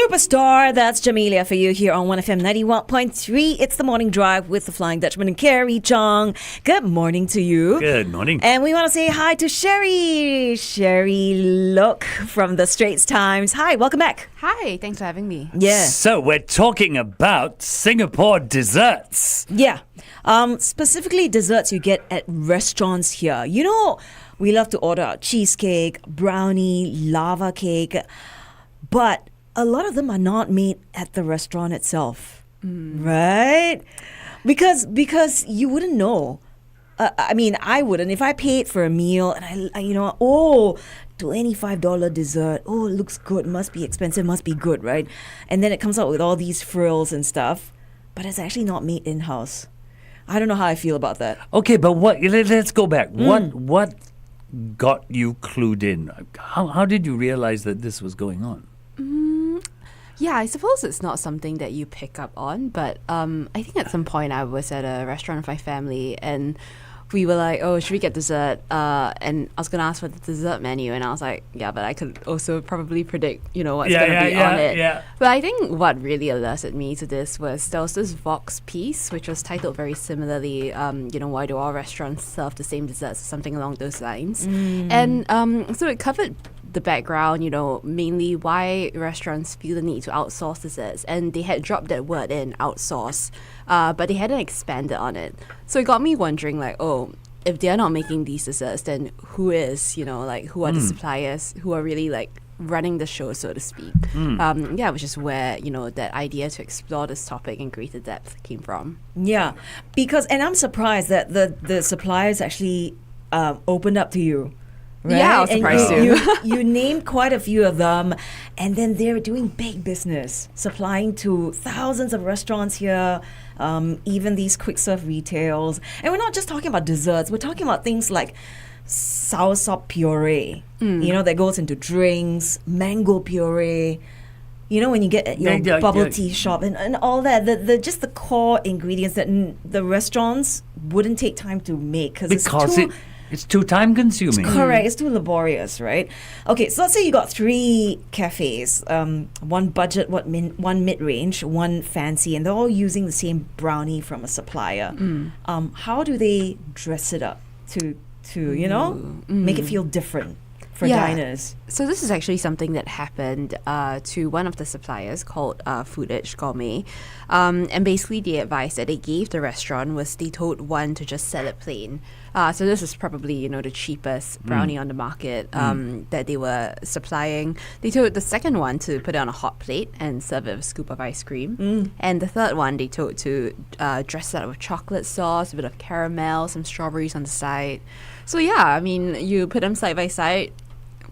Superstar, that's Jamelia for you here on 1FM 91.3. It's the morning drive with the Flying Dutchman and Carrie Chong. Good morning to you. Good morning. And we want to say hi to Cherie Lok from the Straits Times. Hi, welcome back. Hi, thanks for having me. Yeah. So we're talking about Singapore desserts. Yeah. Specifically desserts you get at restaurants here. You know, we love to order out cheesecake, brownie, lava cake, but a lot of them are not made at the restaurant itself, right? Because you wouldn't know. I mean, I wouldn't. If I paid for a meal and I $25 dessert. Oh, it looks good. Must be expensive. Must be good, right? And then it comes out with all these frills and stuff, but it's actually not made in-house. I don't know how I feel about that. Okay, but let's go back. What got you clued in? How did you realize that this was going on? Yeah, I suppose it's not something that you pick up on, but I think at some point I was at a restaurant with my family and we were like, oh, should we get dessert? And I was going to ask for the dessert menu and I was like, yeah, but I could also probably predict, what's going to be on it. Yeah. But I think what really alerted me to this was there was this Vox piece which was titled very similarly, why do all restaurants serve the same desserts, something along those lines. And so it covered the background, mainly why restaurants feel the need to outsource desserts. And they had dropped that word in, outsource, but they hadn't expanded on it. So it got me wondering, if they're not making these desserts, then who is, who are the suppliers who are really running the show, so to speak. Which is where, that idea to explore this topic in greater depth came from. Yeah, and I'm surprised that the suppliers actually opened up to you. Right? Yeah, I was surprised too. You named quite a few of them, and then they're doing big business, supplying to thousands of restaurants here, even these quick serve retails. And we're not just talking about desserts, we're talking about things like soursop puree, that goes into drinks, mango puree. When you get at your bubble tea shop and all that, the just the core ingredients that the restaurants wouldn't take time to make because it's too time consuming. Correct. It's too laborious, right? Okay, so let's say you got 3 cafes, one budget, one mid-range, one fancy, and they're all using the same brownie from a supplier. How do they dress it up to make it feel different for diners? So this is actually something that happened to one of the suppliers called Food Edge Gourmet. And basically the advice that they gave the restaurant was they told one to just sell it plain. So this is probably, the cheapest brownie on the market that they were supplying. They told the second one to put it on a hot plate and serve it with a scoop of ice cream. And the third one they told to dress it up with chocolate sauce, a bit of caramel, some strawberries on the side. So you put them side by side.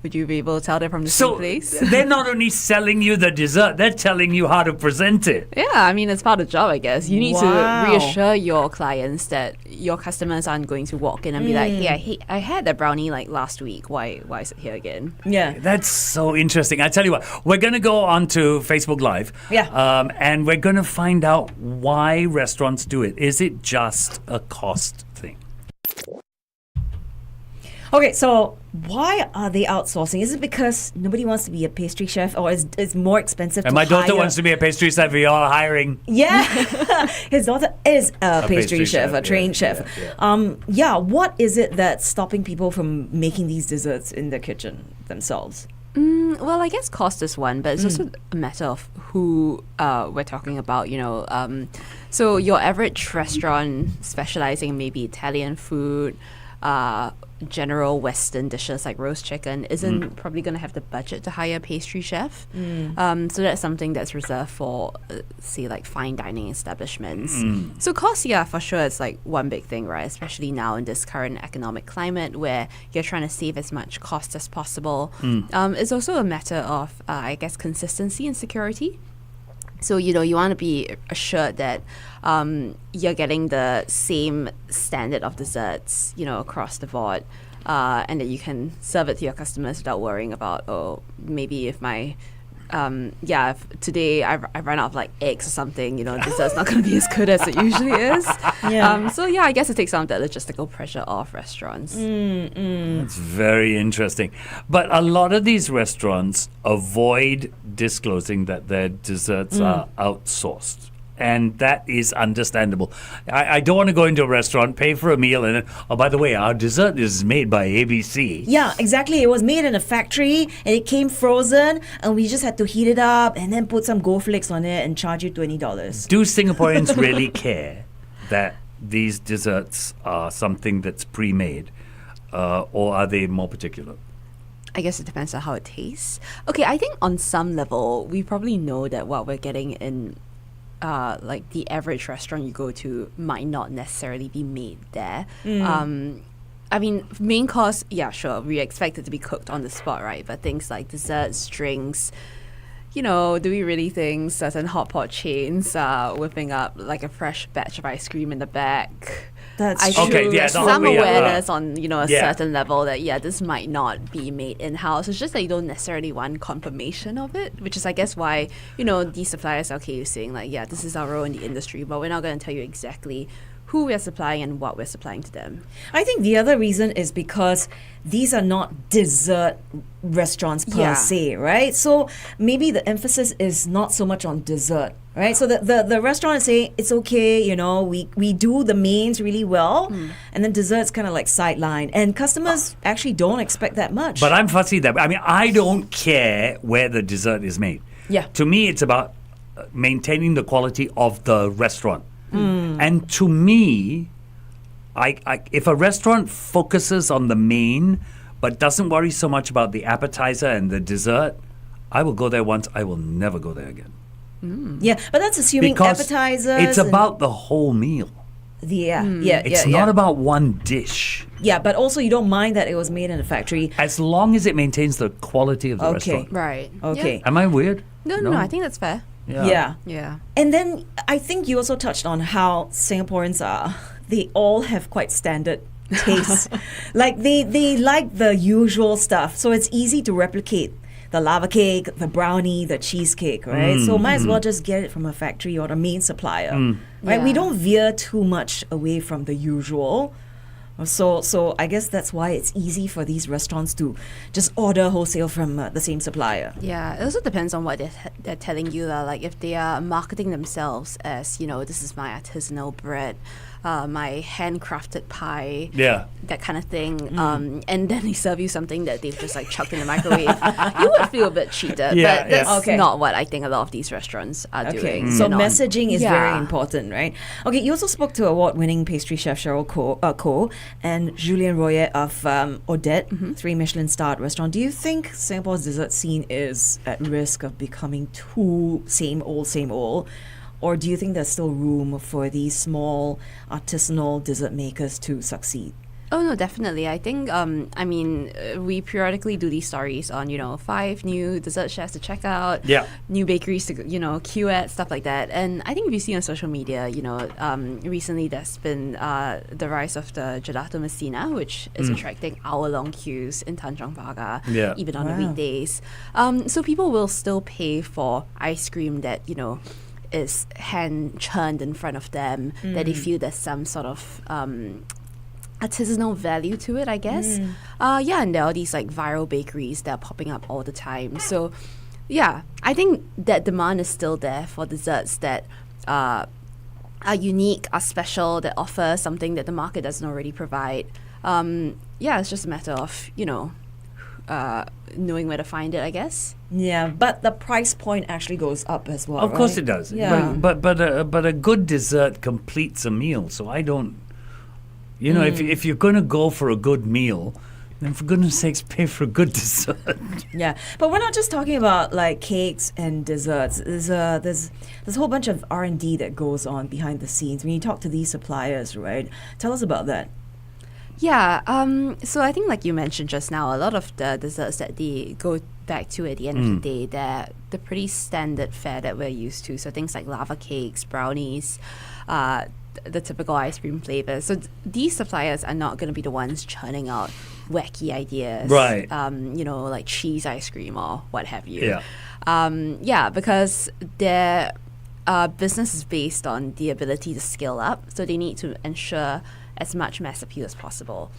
Would you be able to tell they're from the same place? They're not only selling you the dessert, they're telling you how to present it. Yeah, it's part of the job, I guess. You need to reassure your clients that your customers aren't going to walk in and be like, hey, I had that brownie last week. Why is it here again? Yeah. That's so interesting. I tell you what, we're going to go on to Facebook Live. Yeah. And we're going to find out why restaurants do it. Is it just a cost thing? Okay, so why are they outsourcing? Is it because nobody wants to be a pastry chef, or it's more expensive and to hire? my daughter wants to be a pastry chef. You're all hiring. Yeah, his daughter is a pastry chef, a trained chef. What is it that's stopping people from making these desserts in their kitchen themselves? Well, I guess cost is one, but it's also a matter of who we're talking about, So your average restaurant specializing in maybe Italian food, general Western dishes like roast chicken isn't probably going to have the budget to hire a pastry chef. So that's something that's reserved for, say, fine dining establishments. So cost, for sure, it's one big thing, right? Especially now in this current economic climate where you're trying to save as much cost as possible. It's also a matter of, I guess, consistency and security. So, you want to be assured that you're getting the same standard of desserts, across the board, and that you can serve it to your customers without worrying about, maybe if my if today I run out of like eggs or something, dessert's not going to be as good as it usually is. Yeah. So I guess it takes some of that logistical pressure off restaurants. It's very interesting. But a lot of these restaurants avoid disclosing that their desserts are outsourced. And that is understandable. I don't want to go into a restaurant, pay for a meal, and then, oh, by the way, our dessert is made by ABC. Yeah, exactly. It was made in a factory and it came frozen and we just had to heat it up and then put some gold flakes on it and charge you $20. Do Singaporeans really care that these desserts are something that's pre-made, or are they more particular? I guess it depends on how it tastes. Okay, I think on some level, we probably know that what we're getting in like the average restaurant you go to might not necessarily be made there. I mean, main course, yeah, sure, we expect it to be cooked on the spot, right? But things like desserts, drinks, do we really think certain hot pot chains are whipping up like a fresh batch of ice cream in the back? That's I true. Okay, should yeah, some no, yeah, awareness on a yeah. certain level that this might not be made in house. It's just that you don't necessarily want confirmation of it, which is I guess why these suppliers are okay with saying like this is our role in the industry, but we're not going to tell you exactly who we're supplying and what we're supplying to them. I think the other reason is because these are not dessert restaurants per se, right? So maybe the emphasis is not so much on dessert, right? So the restaurant is saying it's okay, we do the mains really well, and then dessert's kind of like sideline, and customers actually don't expect that much. But I'm fussy that. I mean, I don't care where the dessert is made. Yeah. To me, it's about maintaining the quality of the restaurant. And to me, if a restaurant focuses on the main but doesn't worry so much about the appetizer and the dessert, I will go there once. I will never go there again. Yeah, but that's assuming Because appetizers. it's about the whole meal. It's not about one dish. Yeah, but also you don't mind that it was made in a factory. As long as it maintains the quality of the Okay. restaurant. Right. Okay. Am I weird? No, I think that's fair. Yeah. Yeah. And then I think you also touched on how Singaporeans are. They all have quite standard tastes. Like they like the usual stuff. So it's easy to replicate the lava cake, the brownie, the cheesecake, right? So might as well just get it from a factory or the main supplier. Right? Yeah. We don't veer too much away from the usual. So I guess that's why it's easy for these restaurants to just order wholesale from the same supplier. Yeah, it also depends on what they're telling you. Like if they are marketing themselves as, this is my artisanal bread, my handcrafted pie, that kind of thing, and then they serve you something that they've just like chucked in the microwave, you would feel a bit cheated. But that's not what I think a lot of these restaurants are doing. So They're not- messaging is very important, right? Okay, you also spoke to award-winning pastry chef Cheryl Ko and Julien Royer of Odette, 3 Michelin-starred restaurant. Do you think Singapore's dessert scene is at risk of becoming too same old? Or do you think there's still room for these small artisanal dessert makers to succeed? Oh, no, definitely. I think, we periodically do these stories on, 5 new dessert chefs to check out, new bakeries to, queue at, stuff like that. And I think if you see on social media, recently there's been the rise of the Gelato Messina, which is attracting hour-long queues in Tanjong Pagar, even on the weekdays. So people will still pay for ice cream that, is hand churned in front of them, that they feel there's some sort of artisanal value to it, I guess. And there are these like viral bakeries that are popping up all the time. So I think that demand is still there for desserts that are unique, are special, that offer something that the market doesn't already provide. It's just a matter of, knowing where to find it, I guess. Yeah, but the price point actually goes up as well. Of course right? it does. Yeah. But a good dessert completes a meal. So I don't, if you're going to go for a good meal, then for goodness sakes, pay for a good dessert. Yeah, but we're not just talking about like cakes and desserts. There's a whole bunch of R&D that goes on behind the scenes when you talk to these suppliers, right? Tell us about that. Yeah, so I think like you mentioned just now, a lot of the desserts that they go back to at the end of the day, they're the pretty standard fare that we're used to. So things like lava cakes, brownies, the typical ice cream flavors. So these suppliers are not going to be the ones churning out wacky ideas, Right. Like cheese ice cream or what have you. Yeah. Because their business is based on the ability to scale up, so they need to ensure as much mass appeal as possible.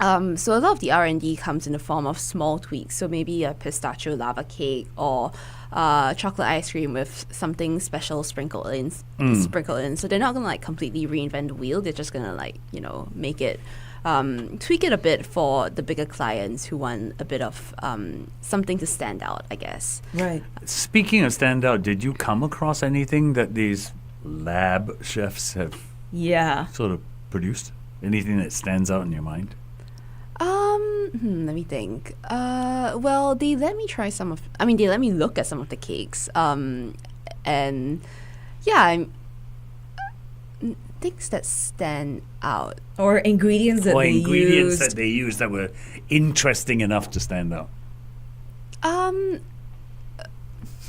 So a lot of the R&D comes in the form of small tweaks. So maybe a pistachio lava cake or chocolate ice cream with something special sprinkled in. So they're not gonna completely reinvent the wheel. They're just gonna make it, tweak it a bit for the bigger clients who want a bit of something to stand out, I guess. Right. Speaking of stand out, did you come across anything that these lab chefs have sort of produced? Anything that stands out in your mind? Let me think. Well, they let me try they let me look at some of the cakes. And yeah, things that stand out. Or ingredients that they used that were interesting enough to stand out.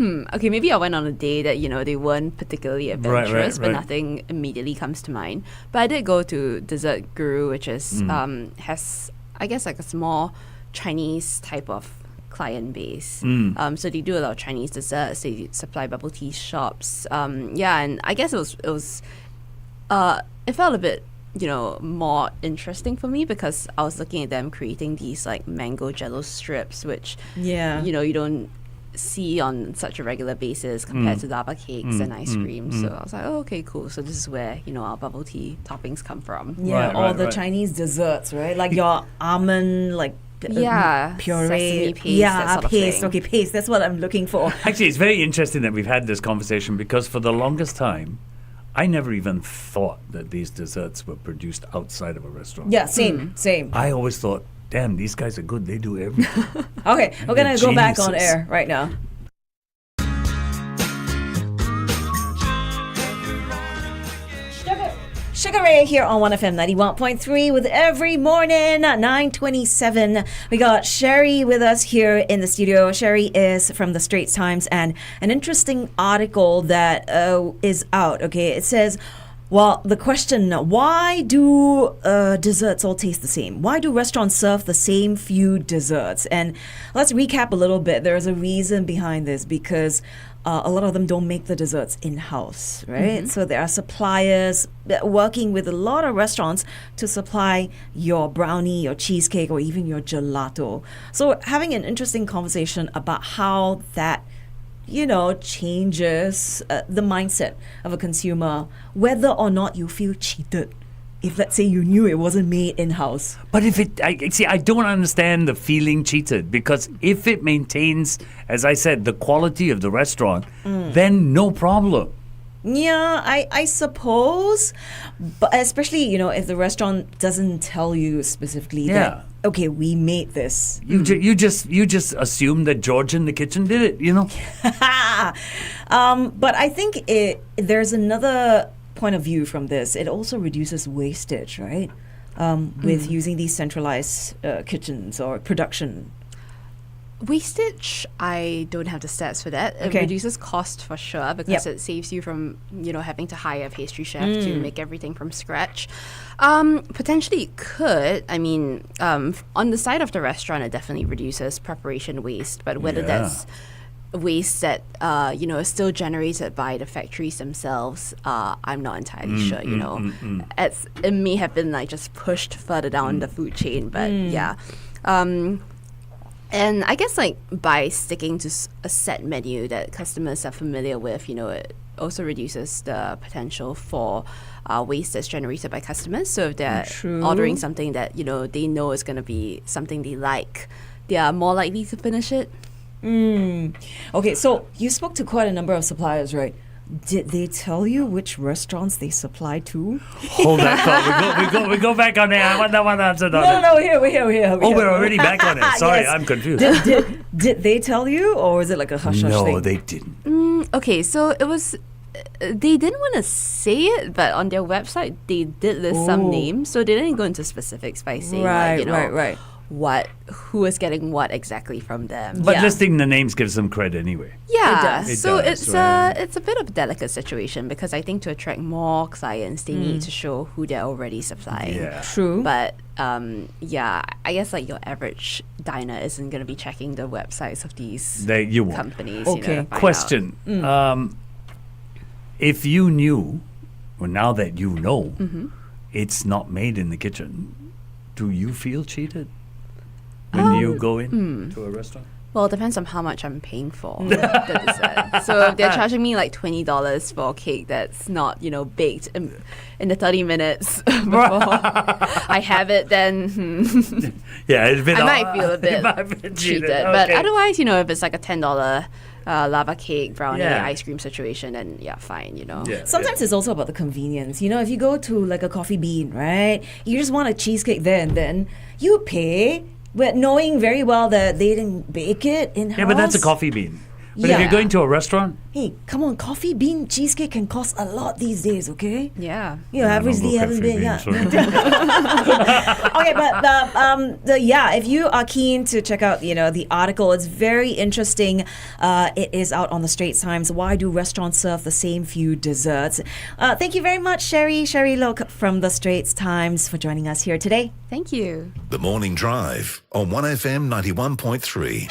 Okay, maybe I went on a day that, they weren't particularly adventurous, but nothing immediately comes to mind. But I did go to Dessert Guru, which is has, I guess, a small Chinese type of client base. So they do a lot of Chinese desserts. They supply bubble tea shops. And I guess it felt a bit, more interesting for me because I was looking at them creating these mango jello strips, which you don't see on such a regular basis compared to lava cakes and ice cream. So I was like, oh, okay, cool. So this is where, our bubble tea toppings come from. Yeah, Chinese desserts, right? Like your almond, puree. Sesame paste, that sort of paste. thing. Okay, paste. That's what I'm looking for. Actually, it's very interesting that we've had this conversation because for the longest time, I never even thought that these desserts were produced outside of a restaurant. Yeah, same. I always thought, damn, these guys are good. They do everything. Okay, we're going to go back on air right now. Sugar Ray here on 1FM 91.3 with every morning at 9:27. We got Cherie with us here in the studio. Cherie is from the Straits Times, and an interesting article that is out. Okay, it says, well, the question, why do desserts all taste the same? Why do restaurants serve the same few desserts? And let's recap a little bit. There's a reason behind this because a lot of them don't make the desserts in-house, right? So there are suppliers working with a lot of restaurants to supply your brownie, your cheesecake, or even your gelato. So having an interesting conversation about how that changes the mindset of a consumer, whether or not you feel cheated. If, let's say, you knew it wasn't made in-house. But I don't understand the feeling cheated because if it maintains, as I said, the quality of the restaurant, then no problem. Yeah, I suppose, but especially, if the restaurant doesn't tell you specifically that, okay, we made this. You just assume that George in the kitchen did it, But I think there's another point of view from this. It also reduces wastage, right? With using these centralized kitchens or production. Wastage, I don't have the stats for that. It reduces cost for sure because it saves you from, having to hire a pastry chef to make everything from scratch. Potentially it could. I mean, on the side of the restaurant, it definitely reduces preparation waste, but whether that's waste that is still generated by the factories themselves, I'm not entirely sure. It may have been just pushed further down the food chain, but and I guess by sticking to a set menu that customers are familiar with, it also reduces the potential for waste that's generated by customers. So if they're ordering something that they know is going to be something they like, they are more likely to finish it. Okay, so you spoke to quite a number of suppliers, right? Did they tell you which restaurants they supply to? Hold that thought. We go back on there. I want that one answer. No, we're here. We're already back on it. Sorry, Yes. I'm confused. Did they tell you, or was it like a hush-hush thing? No, they didn't. Okay, so it was... They didn't want to say it, but on their website, they did list some names. So they didn't go into specifics by saying, Right. who is getting what exactly from them. But listing the names gives them credit anyway. Yeah, It does. It's a bit of a delicate situation because I think to attract more clients, they need to show who they're already supplying. Yeah. True. But I guess your average diner isn't going to be checking the websites of these There you won't. companies. Okay. To find Question. If you knew, well, now that you know, it's not made in the kitchen, do you feel cheated when you go in to a restaurant? Well, it depends on how much I'm paying for the dessert. So if they're charging me like $20 for a cake that's not, baked in the 30 minutes before I have it, then Yeah, it's a bit I might feel a it might be bit cheated. cheated. But Okay. otherwise, if it's like a $10 lava cake, brownie, Yeah. ice cream situation, then yeah, fine, Yeah, Sometimes it's also about the convenience. If you go to like a Coffee Bean, right? You just want a cheesecake there and then you pay, but knowing very well that they didn't bake it in-house. Yeah, but that's a coffee bean. But if Yeah. you're going to a restaurant, Hey, come on, Coffee Bean cheesecake can cost a lot these days, okay? Yeah. Obviously I don't haven't go been, Coffee Bean, yeah. sorry. Okay, but if you are keen to check out, the article, it's very interesting. It is out on the Straits Times. Why do restaurants serve the same few desserts? Thank you very much, Cherie Lok from the Straits Times for joining us here today. Thank you. The Morning Drive on 1FM 91.3.